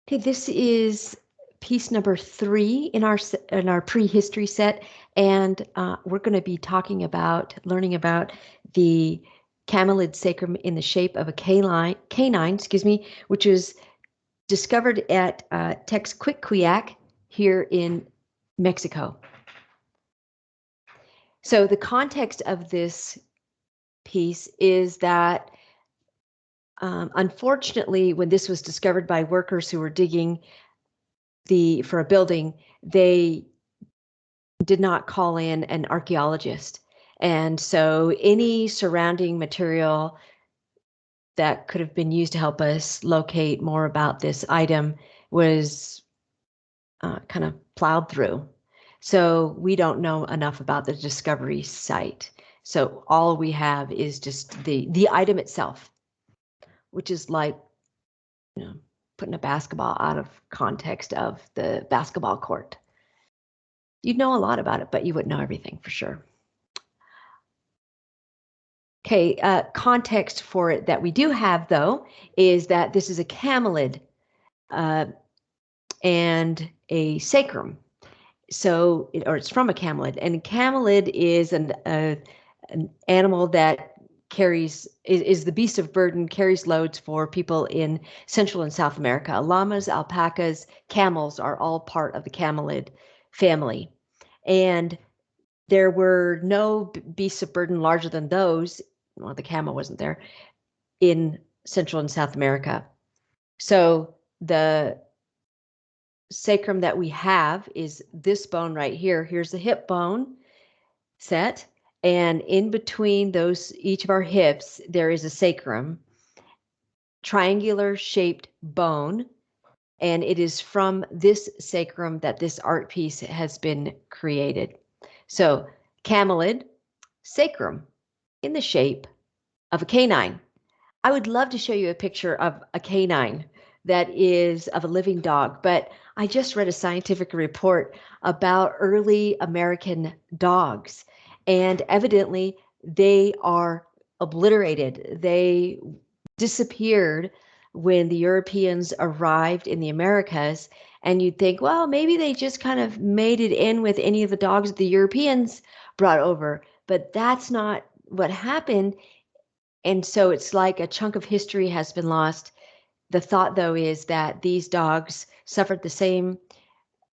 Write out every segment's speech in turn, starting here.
Okay, this is piece number 3 in our prehistory set, and we're going to be learning about the Camelid sacrum in the shape of a canine, which was discovered at Texquiquiac here in Mexico. So the context of this piece is that unfortunately, when this was discovered by workers who were digging for a building, they did not call in an archaeologist. And so any surrounding material that could have been used to help us locate more about this item was kind of plowed through. So we don't know enough about the discovery site. So all we have is just the item itself, which is like, putting a basketball out of context of the basketball court. You'd know a lot about it, but you wouldn't know everything for sure. Okay, context for it that we do have, though, is that this is a camelid and a sacrum. So, it's from a camelid, and a camelid is an animal that is the beast of burden, carries loads for people in Central and South America. Llamas, alpacas, camels are all part of the camelid family. And there were no beasts of burden larger than those. Well, the camel wasn't there in Central and South America. So the sacrum that we have is this bone right here. Here's the hip bone set. And in between each of our hips, there is a sacrum, triangular shaped bone. And it is from this sacrum that this art piece has been created. So camelid, sacrum in the shape of a canine. I would love to show you a picture of a canine that is of a living dog, but I just read a scientific report about early American dogs, and evidently they are obliterated. They disappeared when the Europeans arrived in the Americas, and you'd think, well, maybe they just kind of made it in with any of the dogs the Europeans brought over, but that's not what happened. And so it's like a chunk of history has been lost. The thought, though, is that these dogs suffered the same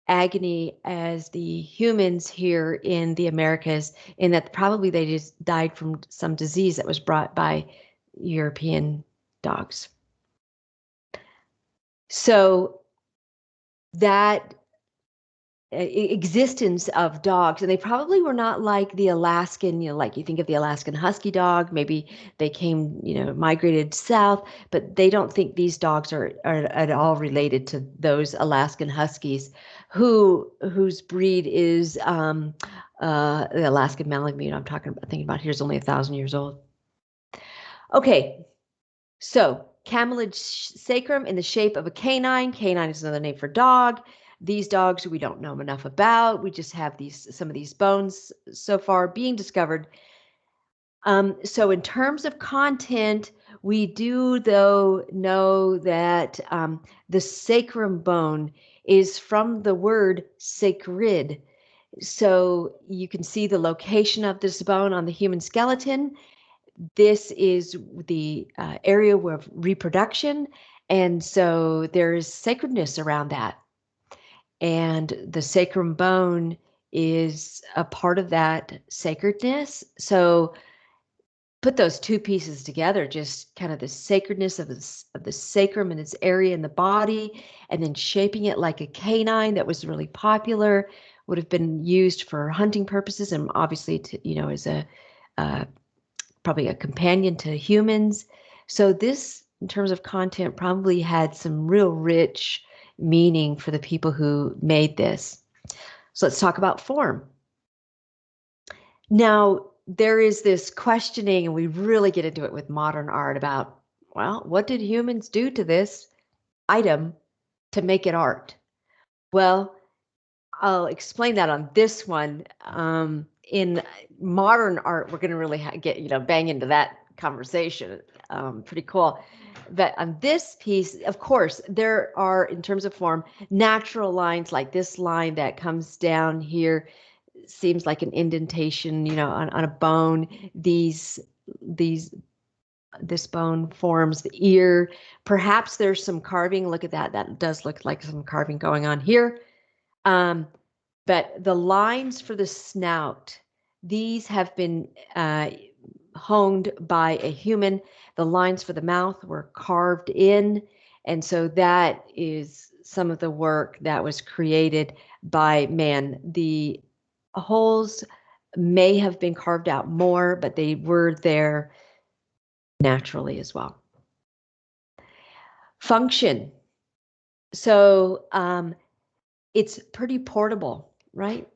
agony as the humans here in the Americas, in that probably they just died from some disease that was brought by European dogs. So that existence of dogs, and they probably were not like the Alaskan, like you think of the Alaskan Husky dog, maybe they came, migrated south, but they don't think these dogs are at all related to those Alaskan Huskies, whose breed is the Alaskan Malamute I'm thinking about here is only 1,000 years old. Okay, so camelid sacrum in the shape of a canine. Canine is another name for dog. These dogs we don't know enough about. We just have some of these bones so far being discovered. So in terms of content, we do, though, know that the sacrum bone is from the word sacred. So you can see the location of this bone on the human skeleton. This is the area of reproduction, and so there's sacredness around that. And the sacrum bone is a part of that sacredness. So put those two pieces together, just kind of the sacredness of the sacrum and its area in the body, and then shaping it like a canine that was really popular, would have been used for hunting purposes, and obviously as a probably a companion to humans. So this, in terms of content, probably had some real rich meaning for the people who made this. So let's talk about form. Now, there is this questioning, and we really get into it with modern art about, well, what did humans do to this item to make it art? Well, I'll explain that on this one. In modern art, we're going to really get, bang into that conversation. Pretty cool. But on this piece, of course, there are, in terms of form, natural lines like this line that comes down here seems like an indentation, on a bone. This bone forms the ear. Perhaps there's some carving. Look at that. That does look like some carving going on here. But the lines for the snout, these have been honed by a human. The lines for the mouth were carved in. And so that is some of the work that was created by man. The holes may have been carved out more, but they were there naturally as well. Function. So it's pretty portable, right?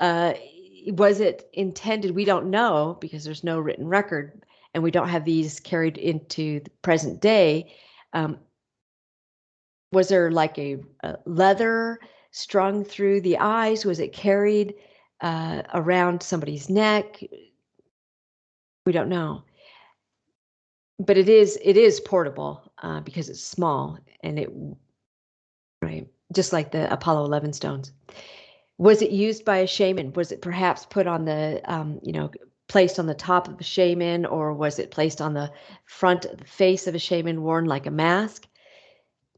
Was it intended? We don't know because there's no written record and we don't have these carried into the present day. Was there like a leather strung through the eyes? Was it carried around somebody's neck? We don't know. But it is portable because it's small and right, just like the Apollo 11 stones. Was it used by a shaman? Was it perhaps put on the, placed on the top of a shaman, or was it placed on the front face of a shaman, worn like a mask?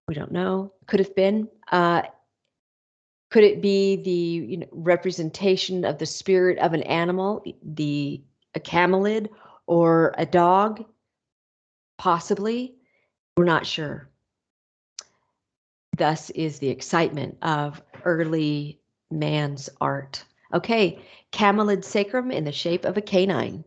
We don't know. Could have been. Could it be the representation of the spirit of an animal, a camelid or a dog? Possibly. We're not sure. Thus is the excitement of early man's art. Okay, camelid sacrum in the shape of a canine.